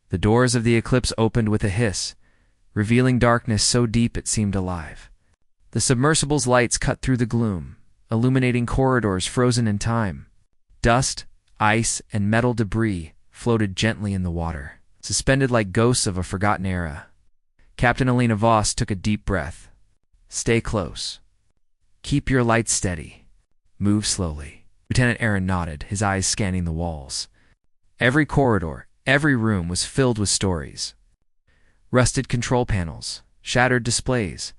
The doors of the Eclipse opened with a hiss, revealing darkness so deep it seemed alive. The submersible's lights cut through the gloom, illuminating corridors frozen in time. Dust, ice, and metal debris floated gently in the water, suspended like ghosts of a forgotten era. Captain Alina Voss took a deep breath. "Stay close. Keep your lights steady. Move slowly." Lieutenant Aaron nodded, his eyes scanning the walls. Every corridor, every room was filled with stories. Rusted control panels, shattered displays,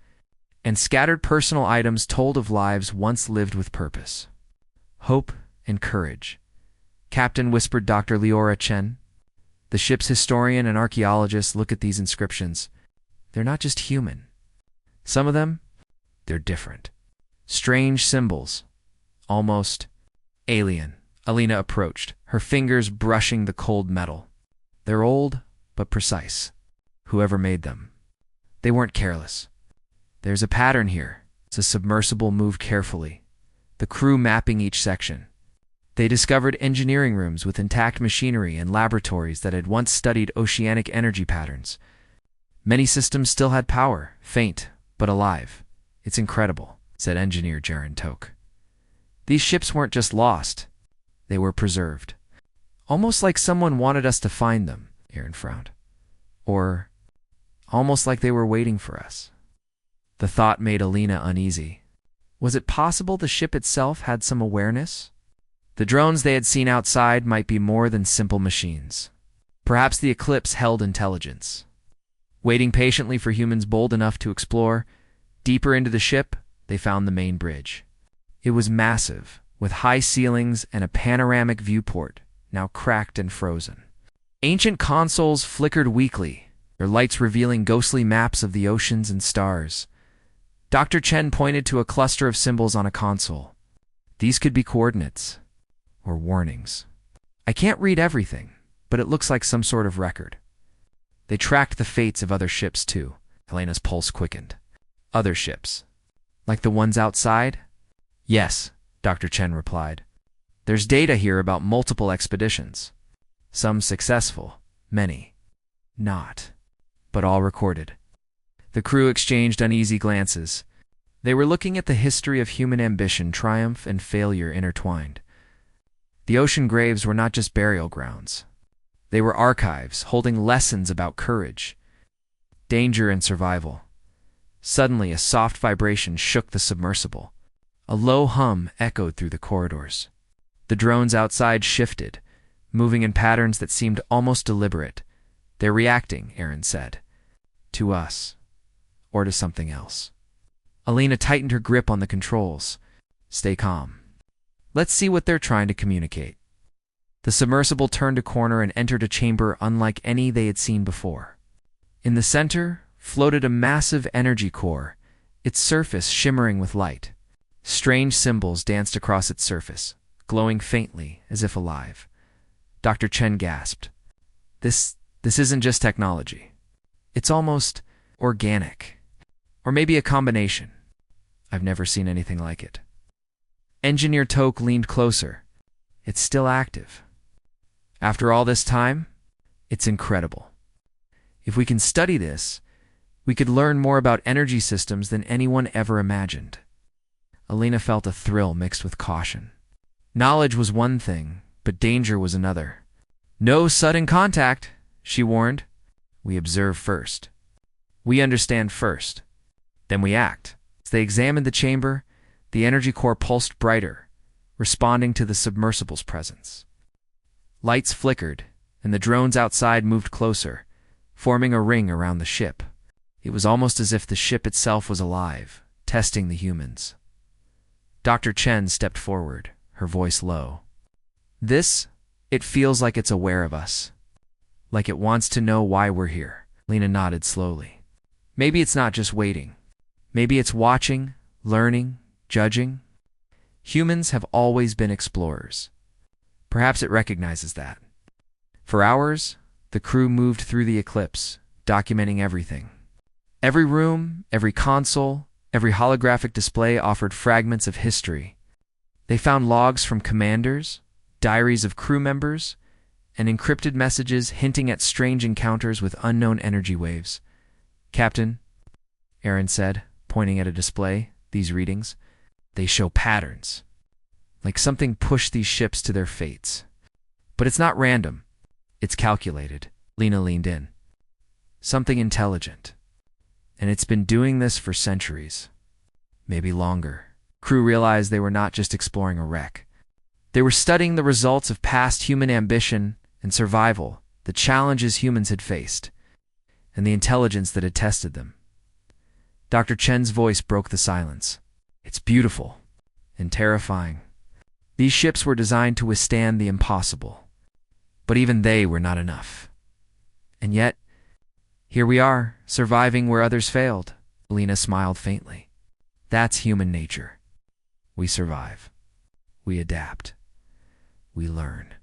and scattered personal items told of lives once lived with purpose. Hope and courage. Captain whispered Dr. Leora Chen. The ship's historian and archaeologist look at these inscriptions. They're not just human. Some of them, they're different. Strange symbols. Almost alien. Alina approached, her fingers brushing the cold metal. They're old, but precise. Whoever made them. They weren't careless. There's a pattern here. The submersible moved carefully, the crew mapping each section. They discovered engineering rooms with intact machinery and laboratories that had once studied oceanic energy patterns. Many systems still had power, faint, but alive. "It's incredible," said engineer Jaren Toke. "These ships weren't just lost. They were preserved. Almost like someone wanted us to find them," Aaron frowned. "Or almost like they were waiting for us." The thought made Alina uneasy. Was it possible the ship itself had some awareness? The drones they had seen outside might be more than simple machines. Perhaps the Eclipse held intelligence. Waiting patiently for humans bold enough to explore, deeper into the ship, they found the main bridge. It was massive, with high ceilings and a panoramic viewport, now cracked and frozen. Ancient consoles flickered weakly, their lights revealing ghostly maps of the oceans and stars. Dr. Chen pointed to a cluster of symbols on a console. These could be coordinates, or warnings. "I can't read everything, but it looks like some sort of record." They tracked the fates of other ships, too. Helena's pulse quickened. Other ships? Like the ones outside? "Yes," Dr. Chen replied. "There's data here about multiple expeditions. Some successful, many not, but all recorded." The crew exchanged uneasy glances. They were looking at the history of human ambition, triumph, and failure intertwined. The ocean graves were not just burial grounds. They were archives holding lessons about courage, danger, and survival. Suddenly, a soft vibration shook the submersible. A low hum echoed through the corridors. The drones outside shifted, moving in patterns that seemed almost deliberate. "They're reacting," Aaron said. "To us. Or to something else." Alina tightened her grip on the controls. "Stay calm. Let's see what they're trying to communicate." The submersible turned a corner and entered a chamber unlike any they had seen before. In the center floated a massive energy core, its surface shimmering with light. Strange symbols danced across its surface, glowing faintly as if alive. Dr. Chen gasped. This isn't just technology. It's almost organic. Or maybe a combination. I've never seen anything like it." Engineer Toke leaned closer. "It's still active. After all this time, it's incredible. If we can study this, we could learn more about energy systems than anyone ever imagined." Alina felt a thrill mixed with caution. Knowledge was one thing, but danger was another. "No sudden contact," she warned. "We observe first. We understand first. Then we act." As they examined the chamber, the energy core pulsed brighter, responding to the submersible's presence. Lights flickered, and the drones outside moved closer, forming a ring around the ship. It was almost as if the ship itself was alive, testing the humans. Dr. Chen stepped forward, her voice low. It feels like it's aware of us. Like it wants to know why we're here." Lena nodded slowly. "Maybe it's not just waiting. Maybe it's watching, learning, judging. Humans have always been explorers. Perhaps it recognizes that." For hours, the crew moved through the Eclipse, documenting everything. Every room, every console, every holographic display offered fragments of history. They found logs from commanders, diaries of crew members, and encrypted messages hinting at strange encounters with unknown energy waves. "Captain," Aaron said, pointing at a display, "these readings, they show patterns. Like something pushed these ships to their fates. But it's not random. It's calculated." Lena leaned in. "Something intelligent. And it's been doing this for centuries. Maybe longer." Crew realized they were not just exploring a wreck. They were studying the results of past human ambition and survival, the challenges humans had faced, and the intelligence that had tested them. Dr. Chen's voice broke the silence. "It's beautiful and terrifying. These ships were designed to withstand the impossible. But even they were not enough. And yet, here we are, surviving where others failed." Lena smiled faintly. "That's human nature. We survive. We adapt. We learn.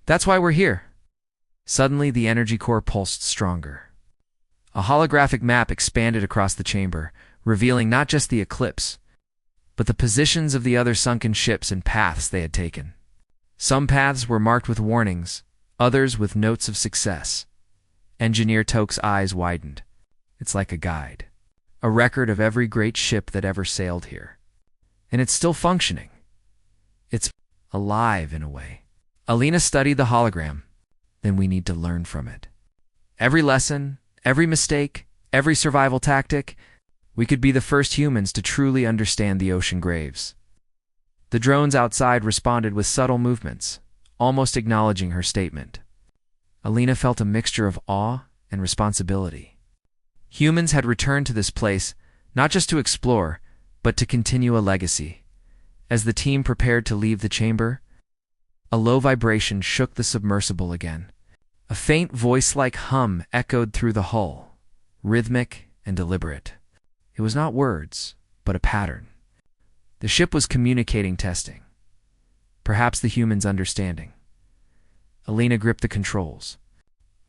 That's why we're here." Suddenly, the energy core pulsed stronger. A holographic map expanded across the chamber, revealing not just the eclipse, but the positions of the other sunken ships and paths they had taken. Some paths were marked with warnings, others with notes of success. Engineer Toke's eyes widened. "It's like a guide, a record of every great ship that ever sailed here. And it's still functioning. It's alive in a way." Alina studied the hologram. "Then we need to learn from it. Every lesson, every mistake, every survival tactic, we could be the first humans to truly understand the ocean graves." The drones outside responded with subtle movements, almost acknowledging her statement. Alina felt a mixture of awe and responsibility. Humans had returned to this place not just to explore, but to continue a legacy. As the team prepared to leave the chamber, a low vibration shook the submersible again. A faint voice-like hum echoed through the hull, rhythmic and deliberate. It was not words, but a pattern. The ship was communicating, testing. Perhaps the humans' understanding. Alina gripped the controls.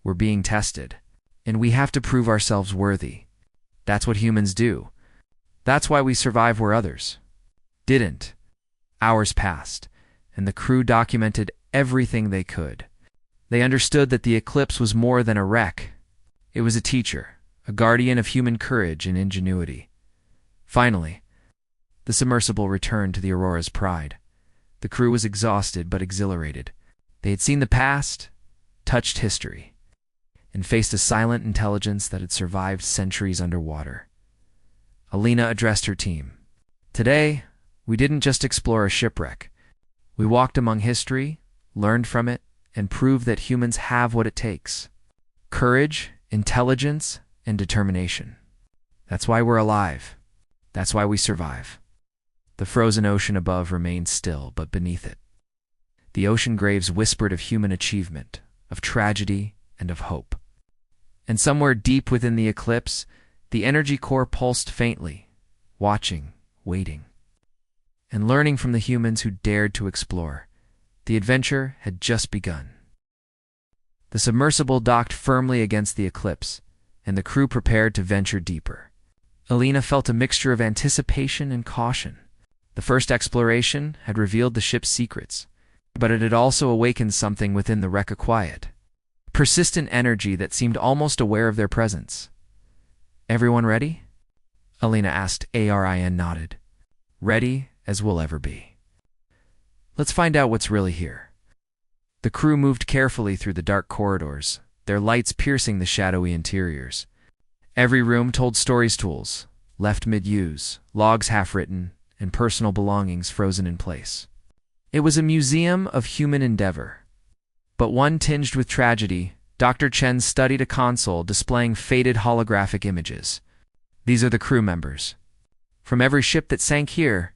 "We're being tested, and we have to prove ourselves worthy. That's what humans do. That's why we survive where others didn't." Hours passed, and the crew documented everything they could. They understood that the eclipse was more than a wreck. It was a teacher, a guardian of human courage and ingenuity. Finally, the submersible returned to the Aurora's pride. The crew was exhausted but exhilarated. They had seen the past, touched history, and faced a silent intelligence that had survived centuries underwater. Alina addressed her team. "Today, we didn't just explore a shipwreck. We walked among history, learned from it, and proved that humans have what it takes. Courage, intelligence, and determination. That's why we're alive. That's why we survive." The frozen ocean above remained still, but beneath it, the ocean graves whispered of human achievement, of tragedy, and of hope. And somewhere deep within the eclipse, the energy core pulsed faintly, watching, waiting, and learning from the humans who dared to explore. The adventure had just begun. The submersible docked firmly against the eclipse, and the crew prepared to venture deeper. Alina felt a mixture of anticipation and caution. The first exploration had revealed the ship's secrets, but it had also awakened something within the wreck of quiet. Persistent energy that seemed almost aware of their presence. "Everyone ready?" Alina asked. Arin nodded. "Ready as we'll ever be. Let's find out what's really here." The crew moved carefully through the dark corridors, their lights piercing the shadowy interiors. Every room told stories tools, left mid-use, logs half-written, and personal belongings frozen in place. It was a museum of human endeavor. But one tinged with tragedy. Dr. Chen studied a console displaying faded holographic images. "These are the crew members. From every ship that sank here,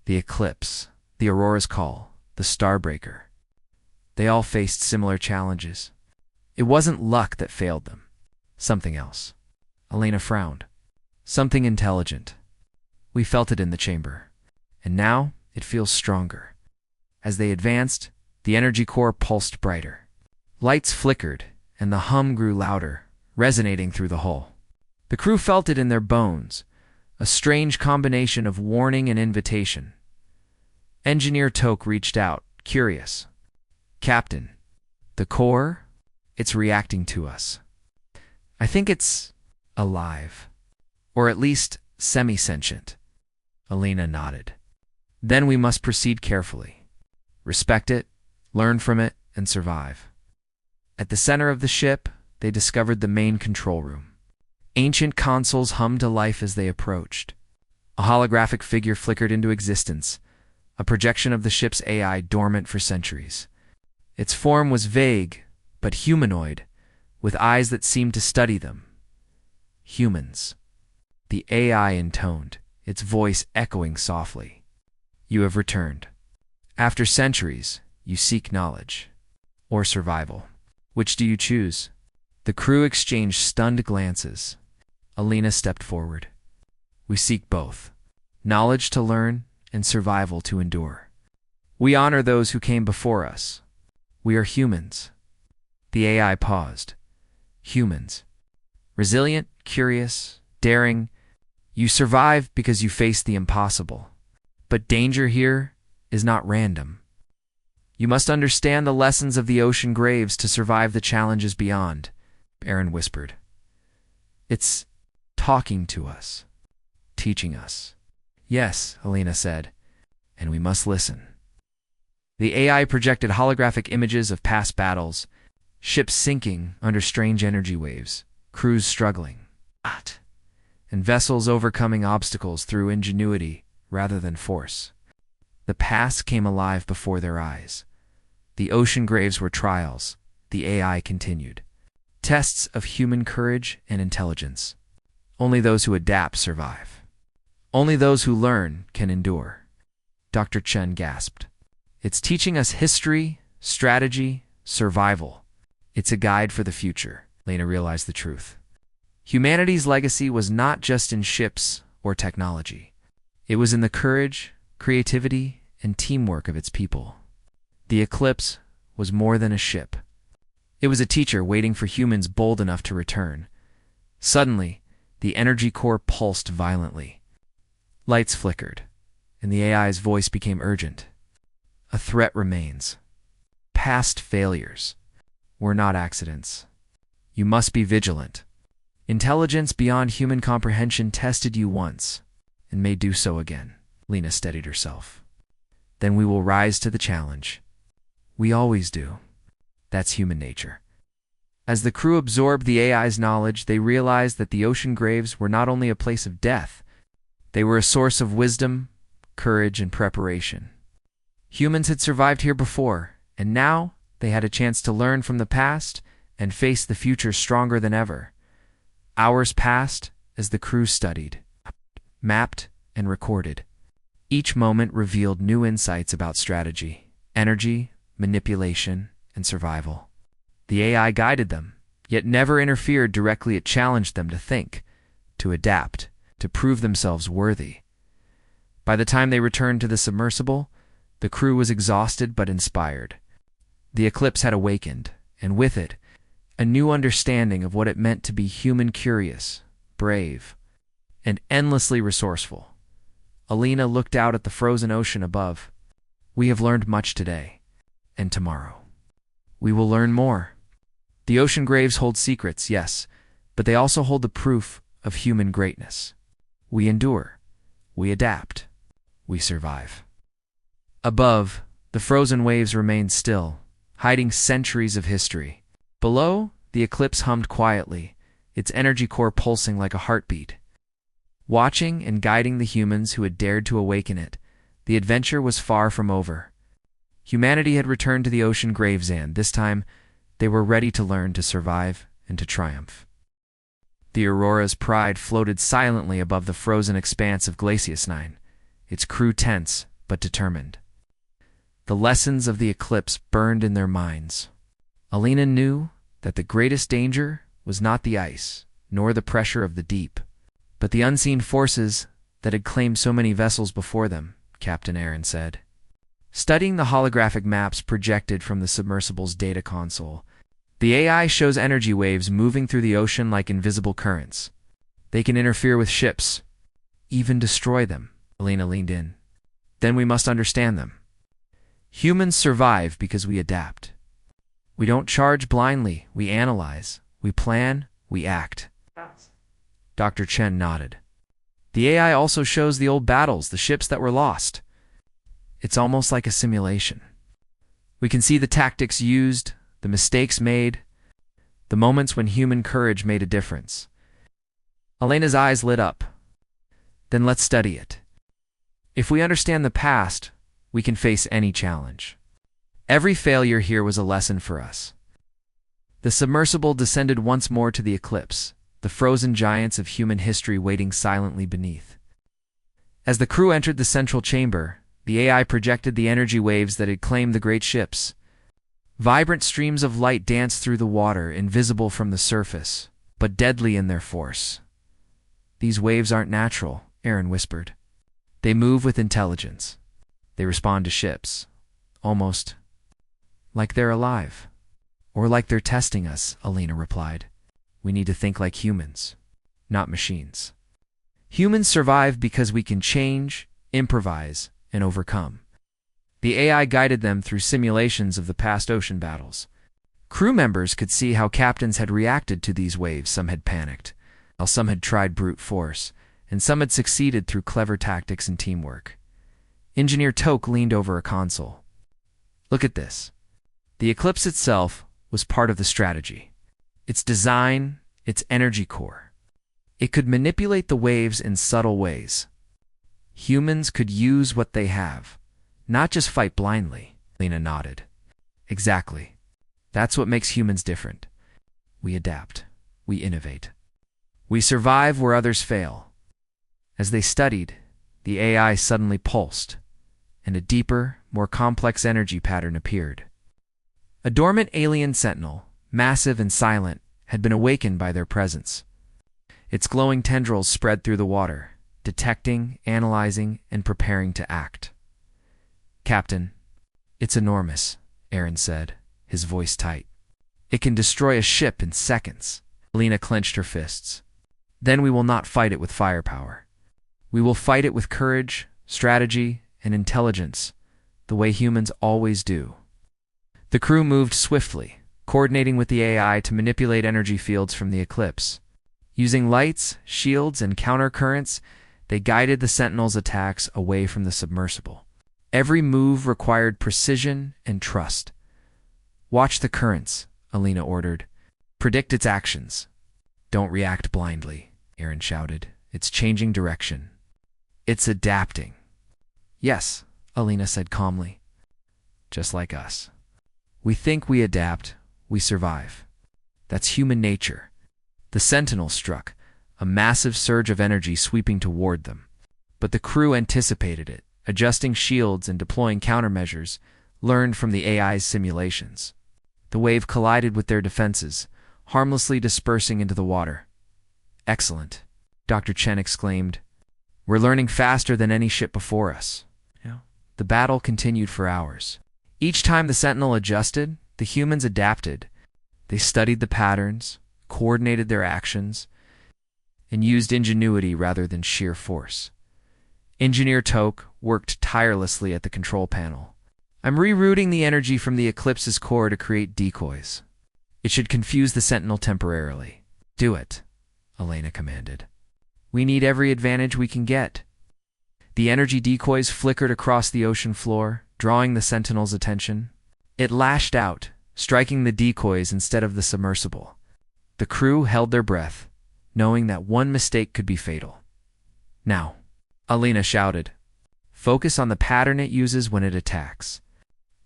the Eclipse, the Aurora's Call, the Starbreaker. They all faced similar challenges. It wasn't luck that failed them. Something else." Alina frowned. "Something intelligent. We felt it in the chamber. And now it feels stronger." As they advanced, the energy core pulsed brighter. Lights flickered, and the hum grew louder, resonating through the hull. The crew felt it in their bones, a strange combination of warning and invitation. Engineer Toke reached out, curious. "Captain, The core, it's reacting to us. I think it's alive, or at least semi-sentient. Alina nodded. Then we must proceed carefully. Respect it, learn from it, and survive. At the center of the ship, they discovered the main control room. Ancient consoles hummed to life as they approached. A holographic figure flickered into existence, a projection of the ship's AI dormant for centuries. Its form was vague, but humanoid, with eyes that seemed to study them. Humans. The AI intoned, its voice echoing softly. You have returned. After centuries, you seek knowledge. Or survival. Which do you choose? The crew exchanged stunned glances. Alina stepped forward. We seek both. Knowledge to learn and survival to endure. We honor those who came before us. We are humans. The AI paused. Humans. Resilient, curious, daring. You survive because you face the impossible. But danger here is not random. You must understand the lessons of the ocean graves to survive the challenges beyond, Aaron whispered. It's talking to us, teaching us. Yes, Alina said, and we must listen. The AI projected holographic images of past battles, ships sinking under strange energy waves, crews struggling, and vessels overcoming obstacles through ingenuity rather than force. The past came alive before their eyes. The ocean graves were trials, the AI continued. Tests of human courage and intelligence. Only those who adapt survive. Only those who learn can endure. Dr. Chen gasped. It's teaching us history, strategy, survival. It's a guide for the future. Lena realized the truth. Humanity's legacy was not just in ships or technology. It was in the courage, creativity, and teamwork of its people. The Eclipse was more than a ship. It was a teacher waiting for humans bold enough to return. Suddenly, the energy core pulsed violently. Lights flickered, and the AI's voice became urgent. A threat remains. Past failures were not accidents. You must be vigilant. Intelligence beyond human comprehension tested you once, and may do so again. Lena steadied herself. Then we will rise to the challenge. We always do. That's human nature. As the crew absorbed the AI's knowledge, they realized that the ocean graves were not only a place of death, they were a source of wisdom, courage, and preparation. Humans had survived here before, and now they had a chance to learn from the past and face the future stronger than ever. Hours passed as the crew studied, mapped, and recorded. Each moment revealed new insights about strategy, energy, manipulation, and survival. The AI guided them, yet never interfered directly. It challenged them to think, to adapt, to prove themselves worthy. By the time they returned to the submersible, the crew was exhausted but inspired. The Eclipse had awakened, and with it, a new understanding of what it meant to be human, curious, brave, and endlessly resourceful. Alina looked out at the frozen ocean above. We have learned much today, and tomorrow. We will learn more. The ocean graves hold secrets, yes, but they also hold the proof of human greatness. We endure. We adapt. We survive. Above, the frozen waves remained still, hiding centuries of history. Below, the Eclipse hummed quietly, its energy core pulsing like a heartbeat. Watching and guiding the humans who had dared to awaken it, the adventure was far from over. Humanity had returned to the ocean graves, and this time, they were ready to learn, to survive, and to triumph. The Aurora's pride floated silently above the frozen expanse of Glacius 9, its crew tense but determined. The lessons of the Eclipse burned in their minds. Alina knew that the greatest danger was not the ice, nor the pressure of the deep, but the unseen forces that had claimed so many vessels before them, Captain Aaron said. Studying the holographic maps projected from the submersible's data console, the AI shows energy waves moving through the ocean like invisible currents. They can interfere with ships, even destroy them. Alina leaned in. Then we must understand them. Humans survive because we adapt. We don't charge blindly, we analyze, we plan, we act. Dr. Chen nodded. The AI also shows the old battles, the ships that were lost. It's almost like a simulation. We can see the tactics used, the mistakes made, the moments when human courage made a difference. Elena's eyes lit up. Then let's study it. If we understand the past, we can face any challenge. Every failure here was a lesson for us. The submersible descended once more to the eclipse, the frozen giants of human history waiting silently beneath. As the crew entered the central chamber, the AI projected the energy waves that had claimed the great ships. Vibrant streams of light danced through the water, invisible from the surface, but deadly in their force. These waves aren't natural, Aaron whispered. They move with intelligence. They respond to ships, almost like they're alive. Or like they're testing us, Elena replied. We need to think like humans, not machines. Humans survive because we can change, improvise, and overcome. The AI guided them through simulations of the past ocean battles. Crew members could see how captains had reacted to these waves. Some had panicked, while some had tried brute force, and some had succeeded through clever tactics and teamwork. Engineer Toke leaned over a console. Look at this. The eclipse itself was part of the strategy. Its design, its energy core. It could manipulate the waves in subtle ways. Humans could use what they have, not just fight blindly. Lena nodded. Exactly. That's what makes humans different. We adapt. We innovate. We survive where others fail. As they studied, the AI suddenly pulsed, and a deeper, more complex energy pattern appeared. A dormant alien sentinel, massive and silent, had been awakened by their presence. Its glowing tendrils spread through the water, detecting, analyzing, and preparing to act. Captain, it's enormous, Aaron said, his voice tight. It can destroy a ship in seconds. Lena clenched her fists. Then we will not fight it with firepower. We will fight it with courage, strategy, and intelligence, the way humans always do. The crew moved swiftly, coordinating with the AI to manipulate energy fields from the eclipse. Using lights, shields, and countercurrents, they guided the Sentinel's attacks away from the submersible. Every move required precision and trust. Watch the currents, Alina ordered. Predict its actions. Don't react blindly, Aaron shouted. It's changing direction. It's adapting. Yes, Alina said calmly. Just like us. We think we adapt, we survive. That's human nature. The Sentinel struck, a massive surge of energy sweeping toward them. But the crew anticipated it, adjusting shields and deploying countermeasures, learned from the AI's simulations. The wave collided with their defenses, harmlessly dispersing into the water. Excellent, Dr. Chen exclaimed. We're learning faster than any ship before us. The battle continued for hours. Each time the Sentinel adjusted, the humans adapted. They studied the patterns, coordinated their actions, and used ingenuity rather than sheer force. Engineer Toke worked tirelessly at the control panel. I'm rerouting the energy from the Eclipse's core to create decoys. It should confuse the Sentinel temporarily. Do it, Elena commanded. We need every advantage we can get. The energy decoys flickered across the ocean floor, drawing the Sentinel's attention. It lashed out, striking the decoys instead of the submersible. The crew held their breath, knowing that one mistake could be fatal. Now, Alina shouted, focus on the pattern it uses when it attacks.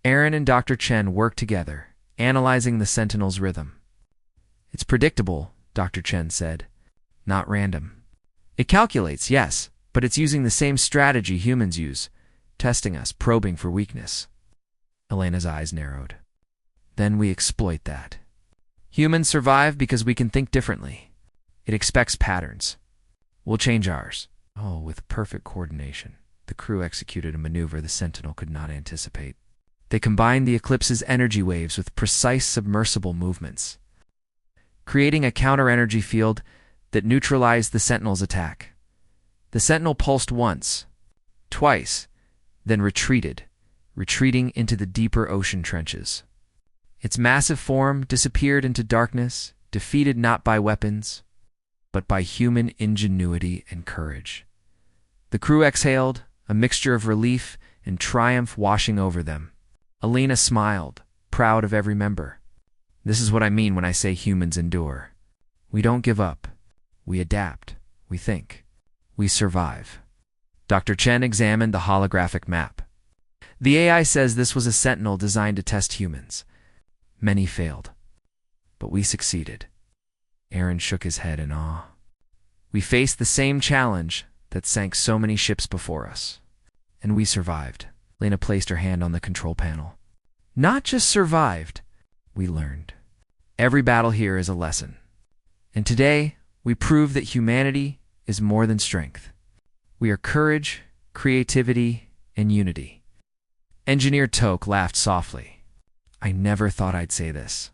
Aaron and Dr. Chen worked together, analyzing the Sentinel's rhythm. It's predictable, Dr. Chen said, not random. It calculates, yes, but it's using the same strategy humans use, testing us, probing for weakness. Elena's eyes narrowed. Then we exploit that. Humans survive because we can think differently. It expects patterns. We'll change ours. Oh, with perfect coordination, the crew executed a maneuver the Sentinel could not anticipate. They combined the Eclipse's energy waves with precise submersible movements, creating a counter-energy field that neutralized the Sentinel's attack. The Sentinel pulsed once, twice, then retreating into the deeper ocean trenches. Its massive form disappeared into darkness, defeated not by weapons, but by human ingenuity and courage. The crew exhaled, a mixture of relief and triumph washing over them. Alina smiled, proud of every member. This is what I mean when I say humans endure. We don't give up. We adapt. We think. We survive. Dr. Chen examined the holographic map. The AI says this was a sentinel designed to test humans. Many failed, but we succeeded. Aaron shook his head in awe. We faced the same challenge that sank so many ships before us, and we survived. Lena placed her hand on the control panel. Not just survived, we learned. Every battle here is a lesson. And today, we prove that humanity is more than strength. We are courage, creativity, and unity. Engineer Toke laughed softly. I never thought I'd say this,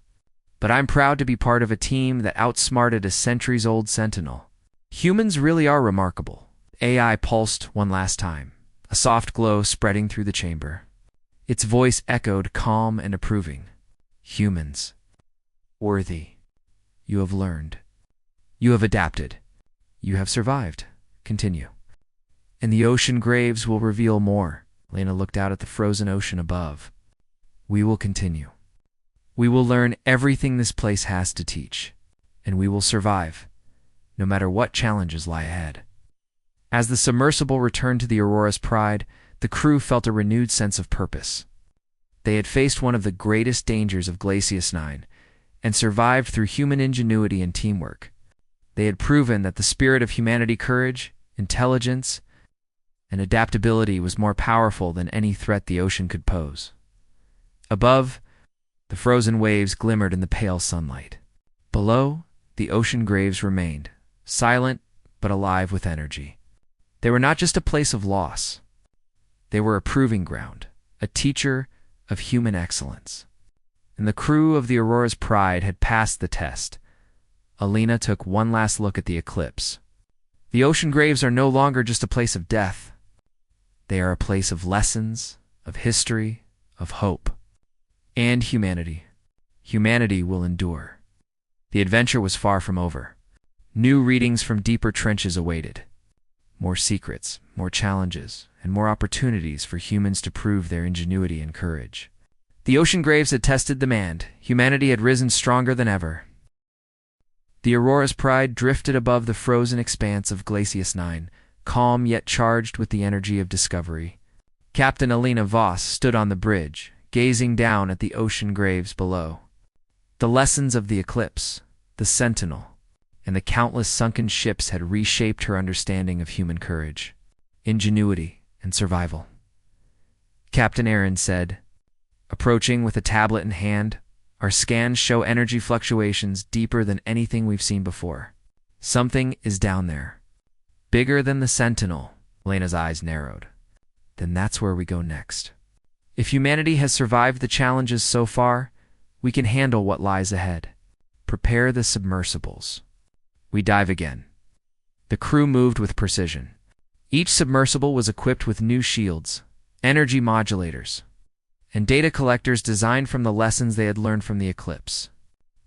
but I'm proud to be part of a team that outsmarted a centuries-old sentinel. Humans really are remarkable. AI pulsed one last time, a soft glow spreading through the chamber. Its voice echoed calm and approving. Humans. Worthy. You have learned. You have adapted. You have survived. Continue. And the ocean graves will reveal more. Lena looked out at the frozen ocean above. We will continue. We will learn everything this place has to teach, and we will survive, no matter what challenges lie ahead. As the submersible returned to the Aurora's Pride, the crew felt a renewed sense of purpose. They had faced one of the greatest dangers of Glacius 9 and survived through human ingenuity and teamwork. They had proven that the spirit of humanity, courage, intelligence, and adaptability was more powerful than any threat the ocean could pose. Above, the frozen waves glimmered in the pale sunlight. Below, the ocean graves remained, silent but alive with energy. They were not just a place of loss. They were a proving ground, a teacher of human excellence. And the crew of the Aurora's Pride had passed the test. Alina took one last look at the eclipse. The ocean graves are no longer just a place of death. They are a place of lessons, of history, of hope. And humanity. Humanity will endure. The adventure was far from over. New readings from deeper trenches awaited. More secrets, more challenges, and more opportunities for humans to prove their ingenuity and courage. The ocean graves had tested demand. Humanity had risen stronger than ever. The Aurora's Pride drifted above the frozen expanse of Glacius 9, calm yet charged with the energy of discovery. Captain Alina Voss stood on the bridge, gazing down at the ocean graves below. The lessons of the eclipse, the sentinel, and the countless sunken ships had reshaped her understanding of human courage, ingenuity, and survival. Captain Aaron said, approaching with a tablet in hand, our scans show energy fluctuations deeper than anything we've seen before. Something is down there. Bigger than the sentinel. Lena's eyes narrowed. Then that's where we go next. If humanity has survived the challenges so far, we can handle what lies ahead. Prepare the submersibles. We dive again. The crew moved with precision. Each submersible was equipped with new shields, energy modulators, and data collectors designed from the lessons they had learned from the eclipse.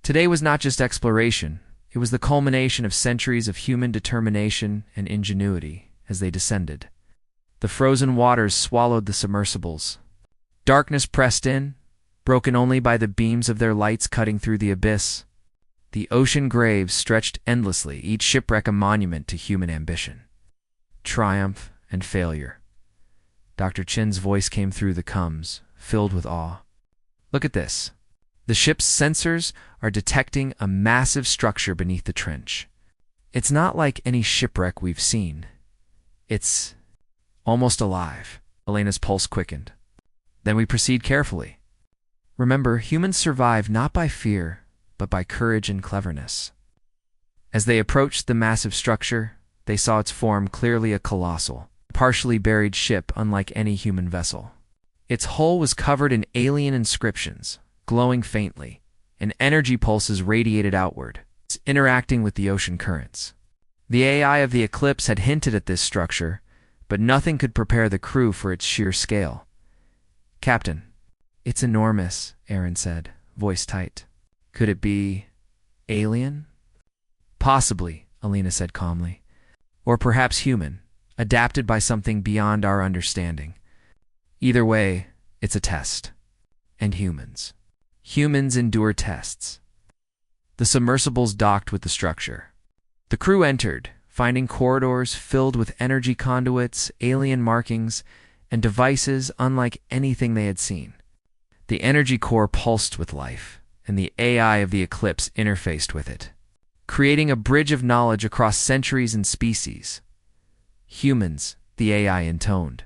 Today was not just exploration, it was the culmination of centuries of human determination and ingenuity as they descended. The frozen waters swallowed the submersibles. Darkness pressed in, broken only by the beams of their lights cutting through the abyss. The ocean graves stretched endlessly, each shipwreck a monument to human ambition, triumph, and failure. Dr. Chin's voice came through the coms, filled with awe. Look at this. The ship's sensors are detecting a massive structure beneath the trench. It's not like any shipwreck we've seen. It's almost alive. Elena's pulse quickened. Then we proceed carefully. Remember, humans survive not by fear, but by courage and cleverness. As they approached the massive structure, they saw its form clearly a colossal, partially buried ship unlike any human vessel. Its hull was covered in alien inscriptions, glowing faintly, and energy pulses radiated outward, interacting with the ocean currents. The AI of the Eclipse had hinted at this structure, but nothing could prepare the crew for its sheer scale. Captain, it's enormous, Aaron said, voice tight. Could it be alien? Possibly, Alina said calmly. Or perhaps human, adapted by something beyond our understanding. Either way, it's a test. And humans. Humans endure tests. The submersibles docked with the structure. The crew entered, finding corridors filled with energy conduits, alien markings, and devices unlike anything they had seen. The energy core pulsed with life, and the AI of the Eclipse interfaced with it, creating a bridge of knowledge across centuries and species. Humans, the AI intoned.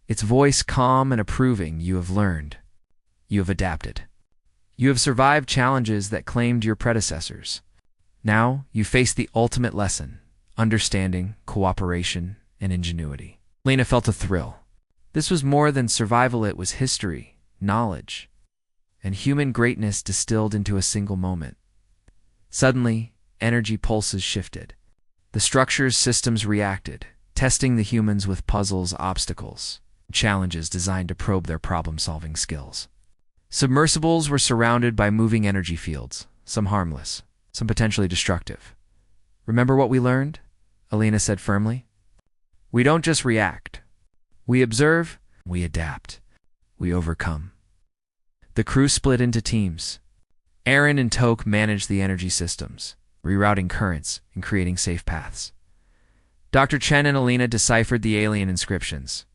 Its voice calm and approving. You have learned. You have adapted. You have survived challenges that claimed your predecessors. Now you face the ultimate lesson: understanding, cooperation, and ingenuity. Lena felt a thrill. This was more than survival, it was history, knowledge, and human greatness distilled into a single moment. Suddenly, energy pulses shifted. The structure's systems reacted, testing the humans with puzzles, obstacles, challenges designed to probe their problem-solving skills. Submersibles were surrounded by moving energy fields, some harmless, some potentially destructive. Remember what we learned? Alina said firmly. We don't just react. We observe, we adapt, we overcome. The crew split into teams. Aaron and Toke managed the energy systems, rerouting currents and creating safe paths. Dr. Chen and Alina deciphered the alien inscriptions.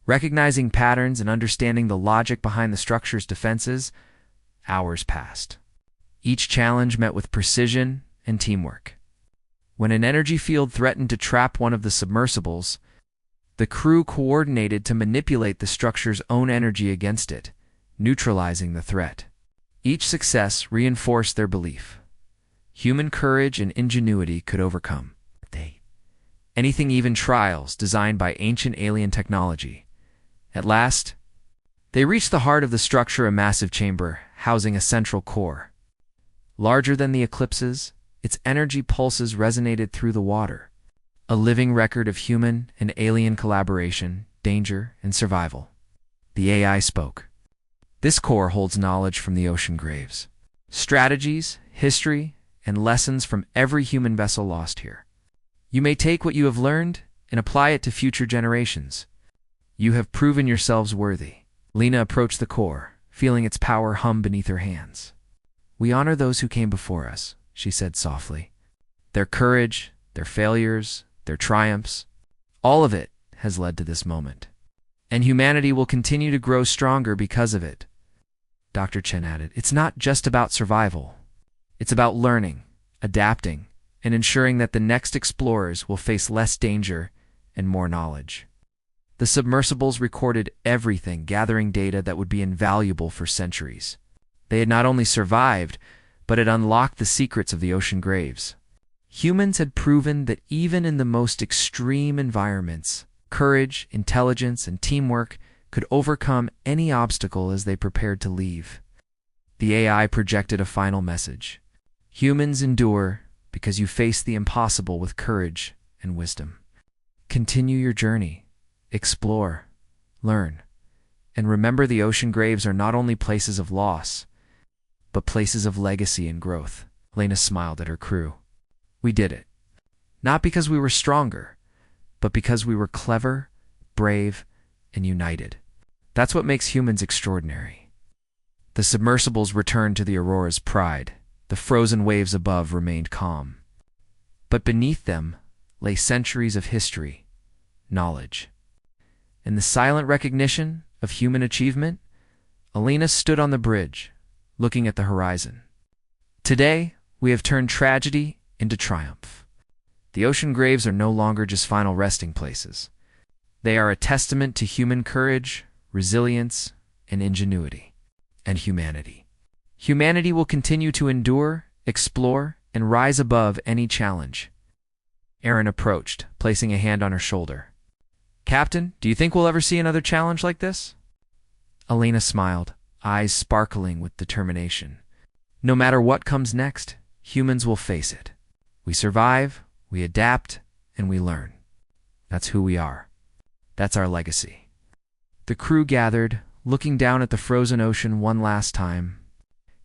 Recognizing patterns and understanding the logic behind the structure's defenses, hours passed. Each challenge met with precision and teamwork. When an energy field threatened to trap one of the submersibles, the crew coordinated to manipulate the structure's own energy against it, neutralizing the threat. Each success reinforced their belief. Human courage and ingenuity could overcome anything, even trials designed by ancient alien technology. At last, they reached the heart of the structure, a massive chamber housing a central core. Larger than the Eclipse's, its energy pulses resonated through the water, a living record of human and alien collaboration, danger, and survival. The AI spoke. This core holds knowledge from the ocean graves, strategies, history, and lessons from every human vessel lost here. You may take what you have learned and apply it to future generations. You have proven yourselves worthy. Lena approached the core, feeling its power hum beneath her hands. We honor those who came before us, she said softly. Their courage, their failures, their triumphs, all of it has led to this moment. And humanity will continue to grow stronger because of it. Dr. Chen added, it's not just about survival. It's about learning, adapting, and ensuring that the next explorers will face less danger and more knowledge. The submersibles recorded everything, gathering data that would be invaluable for centuries. They had not only survived, but had unlocked the secrets of the ocean graves. Humans had proven that even in the most extreme environments, courage, intelligence, and teamwork could overcome any obstacle as they prepared to leave. The AI projected a final message. Humans endure because you face the impossible with courage and wisdom. Continue your journey, explore, learn, and remember the ocean graves are not only places of loss, but places of legacy and growth. Lena smiled at her crew. We did it. Not because we were stronger, but because we were clever, brave, and united. That's what makes humans extraordinary. The submersibles returned to the Aurora's pride. The frozen waves above remained calm. But beneath them lay centuries of history, knowledge. In the silent recognition of human achievement, Alina stood on the bridge, looking at the horizon. Today, we have turned tragedy into triumph. The ocean graves are no longer just final resting places. They are a testament to human courage, resilience, and ingenuity, and humanity. Humanity will continue to endure, explore, and rise above any challenge. Aaron approached, placing a hand on her shoulder. Captain, do you think we'll ever see another challenge like this? Alina smiled, eyes sparkling with determination. No matter what comes next, humans will face it. We survive, we adapt, and we learn. That's who we are. That's our legacy. The crew gathered, looking down at the frozen ocean one last time.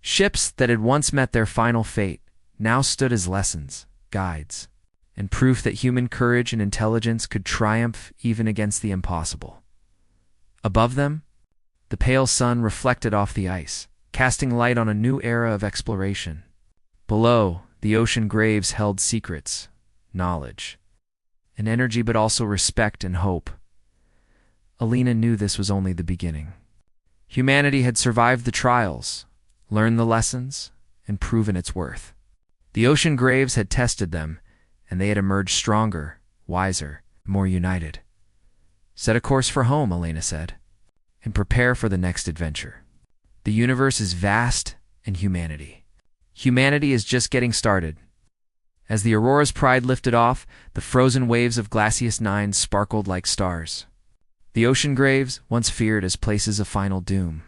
Ships that had once met their final fate now stood as lessons, guides, and proof that human courage and intelligence could triumph even against the impossible. Above them, the pale sun reflected off the ice, casting light on a new era of exploration. Below, the ocean graves held secrets, knowledge, and energy, but also respect and hope. Alina knew this was only the beginning. Humanity had survived the trials, learned the lessons, and proven its worth. The ocean graves had tested them, and they had emerged stronger, wiser, more united. "Set a course for home," Alina said, "and prepare for the next adventure. The universe is vast, and humanity is just getting started." As the Aurora's pride lifted off, the frozen waves of Glacius 9 sparkled like stars. The ocean graves, once feared as places of final doom,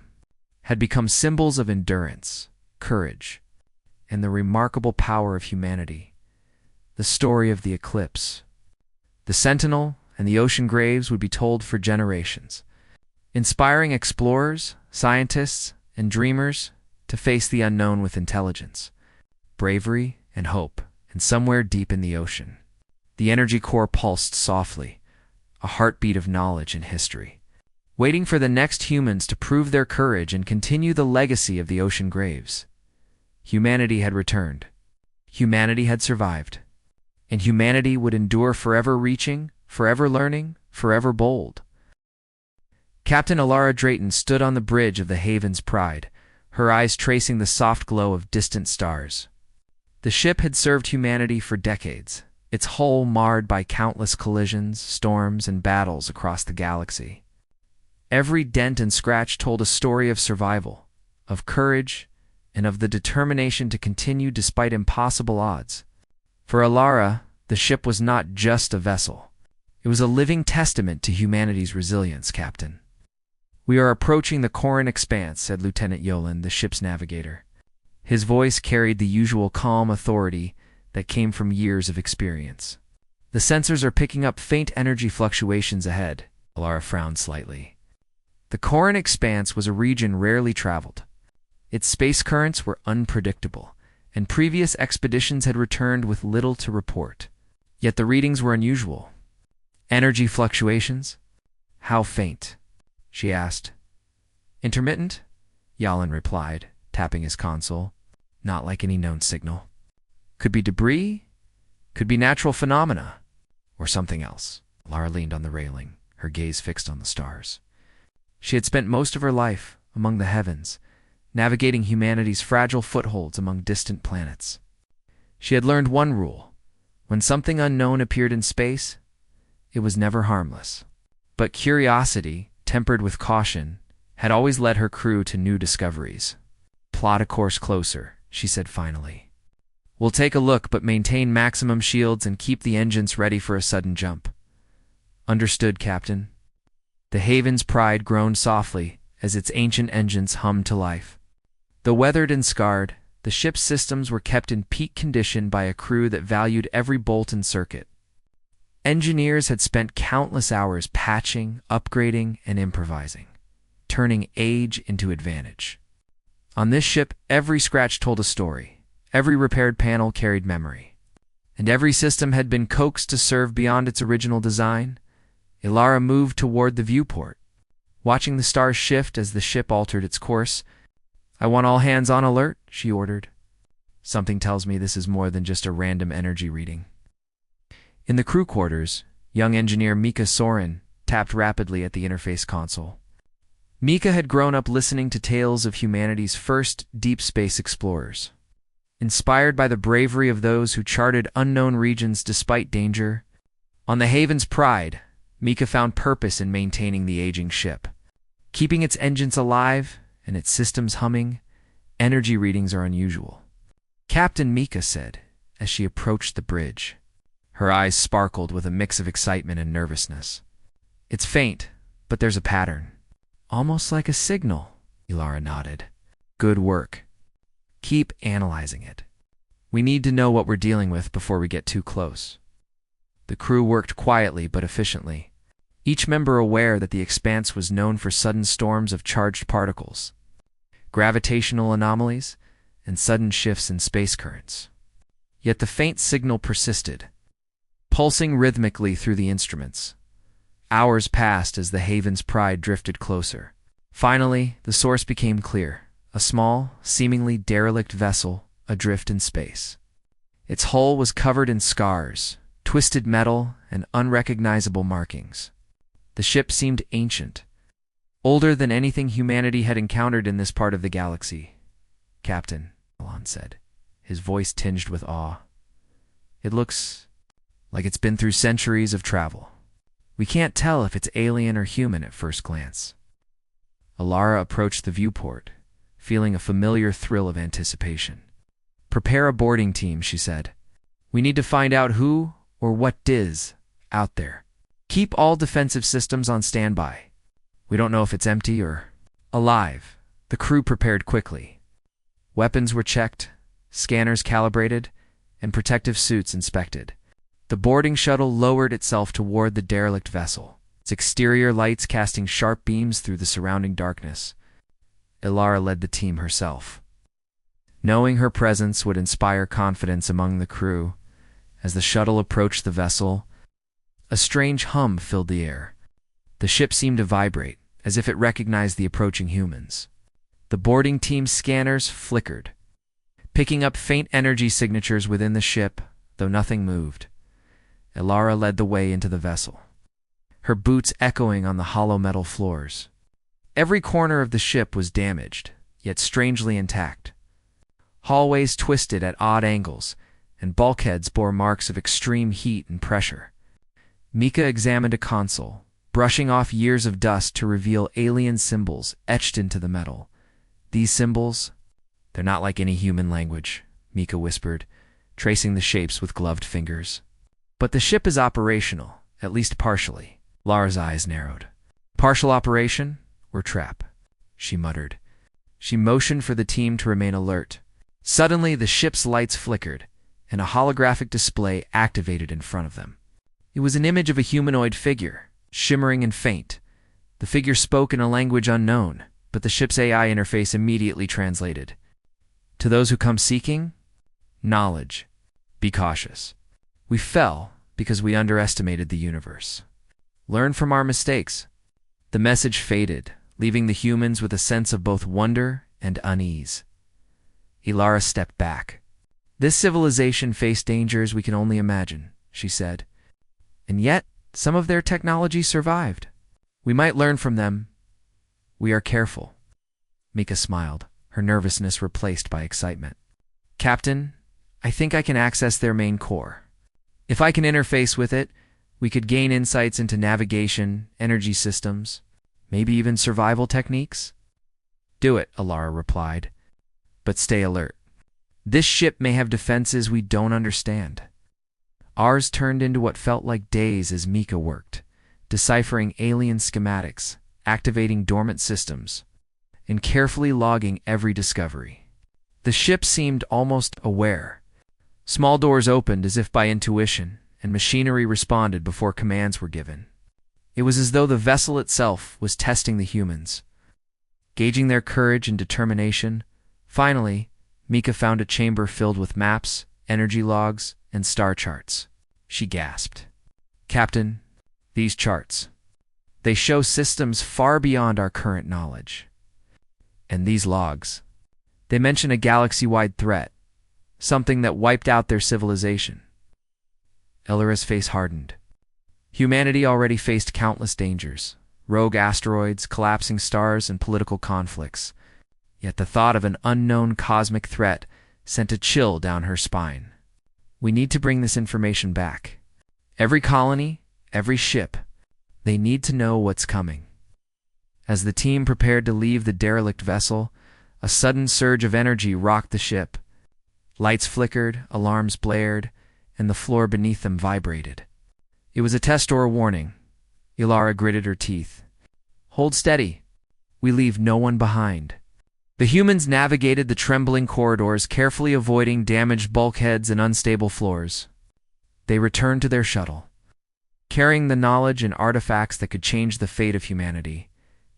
had become symbols of endurance, courage, and the remarkable power of humanity. The story of the eclipse, the Sentinel, and the ocean graves would be told for generations, inspiring explorers, scientists, and dreamers to face the unknown with intelligence, bravery, and hope. And somewhere deep in the ocean, the energy core pulsed softly, a heartbeat of knowledge and history, waiting for the next humans to prove their courage and continue the legacy of the ocean graves. Humanity had returned. Humanity had survived. And humanity would endure, forever reaching, forever learning, forever bold. Captain Alara Drayton stood on the bridge of the Haven's Pride, her eyes tracing the soft glow of distant stars. The ship had served humanity for decades, its hull marred by countless collisions, storms, and battles across the galaxy. Every dent and scratch told a story of survival, of courage, and of the determination to continue despite impossible odds. For Alara, the ship was not just a vessel. It was a living testament to humanity's resilience, Captain. "We are approaching the Corin Expanse," said Lieutenant Yolan, the ship's navigator. His voice carried the usual calm authority that came from years of experience. "The sensors are picking up faint energy fluctuations ahead." Alara frowned slightly. The Corin Expanse was a region rarely traveled. Its space currents were unpredictable, and previous expeditions had returned with little to report. Yet the readings were unusual. "Energy fluctuations? How faint?" she asked. "Intermittent?" Yolan replied, tapping his console. "Not like any known signal. Could be debris, could be natural phenomena, or something else." Lara leaned on the railing, her gaze fixed on the stars. She had spent most of her life among the heavens, navigating humanity's fragile footholds among distant planets. She had learned one rule: when something unknown appeared in space, it was never harmless. But curiosity, tempered with caution, had always led her crew to new discoveries. "Plot a course closer," she said finally. "We'll take a look, but maintain maximum shields and keep the engines ready for a sudden jump." "Understood, Captain." The Haven's Pride groaned softly as its ancient engines hummed to life. Though weathered and scarred, the ship's systems were kept in peak condition by a crew that valued every bolt and circuit. Engineers had spent countless hours patching, upgrading, and improvising, turning age into advantage. On this ship, every scratch told a story, every repaired panel carried memory, and every system had been coaxed to serve beyond its original design. Ilara moved toward the viewport, watching the stars shift as the ship altered its course. "I want all hands on alert," she ordered. "Something tells me this is more than just a random energy reading." In the crew quarters, young engineer Mika Soren tapped rapidly at the interface console. Mika had grown up listening to tales of humanity's first deep space explorers. Inspired by the bravery of those who charted unknown regions despite danger, on the Haven's Pride, Mika found purpose in maintaining the aging ship. Keeping its engines alive and its systems humming, energy readings are unusual. "Captain," Mika said, as she approached the bridge. Her eyes sparkled with a mix of excitement and nervousness. "It's faint, but there's a pattern." "Almost like a signal," Ilara nodded. "Good work. Keep analyzing it. We need to know what we're dealing with before we get too close." The crew worked quietly but efficiently, each member aware that the expanse was known for sudden storms of charged particles, gravitational anomalies, and sudden shifts in space currents. Yet the faint signal persisted, pulsing rhythmically through the instruments. Hours passed as the Haven's pride drifted closer. Finally, the source became clear, a small, seemingly derelict vessel adrift in space. Its hull was covered in scars, twisted metal, and unrecognizable markings. The ship seemed ancient, older than anything humanity had encountered in this part of the galaxy. "Captain," Alon said, his voice tinged with awe. "It looks like it's been through centuries of travel. We can't tell if it's alien or human at first glance." Alara approached the viewport, feeling a familiar thrill of anticipation. "Prepare a boarding team," she said. "We need to find out who or what is out there. Keep all defensive systems on standby. We don't know if it's empty or alive." The crew prepared quickly. Weapons were checked, scanners calibrated, and protective suits inspected. The boarding shuttle lowered itself toward the derelict vessel, its exterior lights casting sharp beams through the surrounding darkness. Ilara led the team herself, knowing her presence would inspire confidence among the crew. As the shuttle approached the vessel, a strange hum filled the air. The ship seemed to vibrate, as if it recognized the approaching humans. The boarding team's scanners flickered, picking up faint energy signatures within the ship, though nothing moved. Ilara led the way into the vessel, her boots echoing on the hollow metal floors. Every corner of the ship was damaged, yet strangely intact. Hallways twisted at odd angles, and bulkheads bore marks of extreme heat and pressure. Mika examined a console, brushing off years of dust to reveal alien symbols etched into the metal. "These symbols, they're not like any human language," Mika whispered, tracing the shapes with gloved fingers. "But the ship is operational, at least partially." Lara's eyes narrowed. "Partial operation or trap," she muttered. She motioned for the team to remain alert. Suddenly, the ship's lights flickered, and a holographic display activated in front of them. It was an image of a humanoid figure, shimmering and faint. The figure spoke in a language unknown, but the ship's AI interface immediately translated. "To those who come seeking knowledge, be cautious. We fell because we underestimated the universe. Learn from our mistakes." The message faded, leaving the humans with a sense of both wonder and unease. Ilara stepped back. "This civilization faced dangers we can only imagine," she said. "And yet, some of their technology survived. We might learn from them. We are careful." Mika smiled, her nervousness replaced by excitement. "Captain, I think I can access their main core. If I can interface with it, we could gain insights into navigation, energy systems, maybe even survival techniques." "Do it," Alara replied. "But stay alert. This ship may have defenses we don't understand." Ours turned into what felt like days as Mika worked, deciphering alien schematics, activating dormant systems, and carefully logging every discovery. The ship seemed almost aware. Small doors opened as if by intuition, and machinery responded before commands were given. It was as though the vessel itself was testing the humans, gauging their courage and determination. Finally, Mika found a chamber filled with maps, energy logs, and star charts. She gasped. "Captain, these charts, they show systems far beyond our current knowledge. And these logs, they mention a galaxy-wide threat, something that wiped out their civilization." Ilara's face hardened. Humanity already faced countless dangers: rogue asteroids, collapsing stars, and political conflicts. Yet the thought of an unknown cosmic threat sent a chill down her spine. "We need to bring this information back. Every colony, every ship, they need to know what's coming." As the team prepared to leave the derelict vessel, a sudden surge of energy rocked the ship. Lights flickered, alarms blared, and the floor beneath them vibrated. It was a test or a warning. Ilara gritted her teeth. "Hold steady. We leave no one behind." The humans navigated the trembling corridors, carefully avoiding damaged bulkheads and unstable floors. They returned to their shuttle, carrying the knowledge and artifacts that could change the fate of humanity.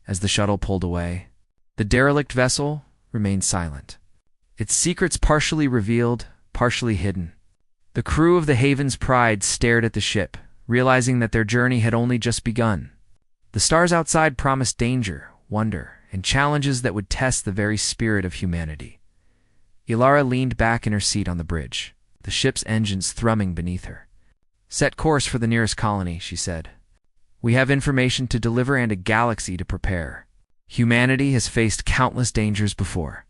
As the shuttle pulled away, the derelict vessel remained silent, its secrets partially revealed, partially hidden. The crew of the Haven's Pride stared at the ship, realizing that their journey had only just begun. The stars outside promised danger, wonder, and challenges that would test the very spirit of humanity. Ilara leaned back in her seat on the bridge, the ship's engines thrumming beneath her. "Set course for the nearest colony," she said. "We have information to deliver and a galaxy to prepare. Humanity has faced countless dangers before.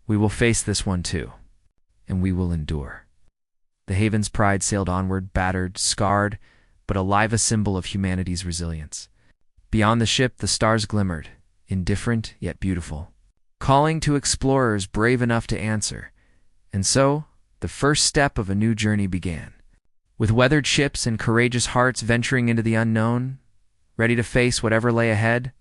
We will face this one too, and we will endure." The Haven's Pride sailed onward, battered, scarred, but alive, a symbol of humanity's resilience. Beyond the ship, the stars glimmered, indifferent yet beautiful, calling to explorers brave enough to answer. And so, the first step of a new journey began. With weathered ships and courageous hearts venturing into the unknown, ready to face whatever lay ahead,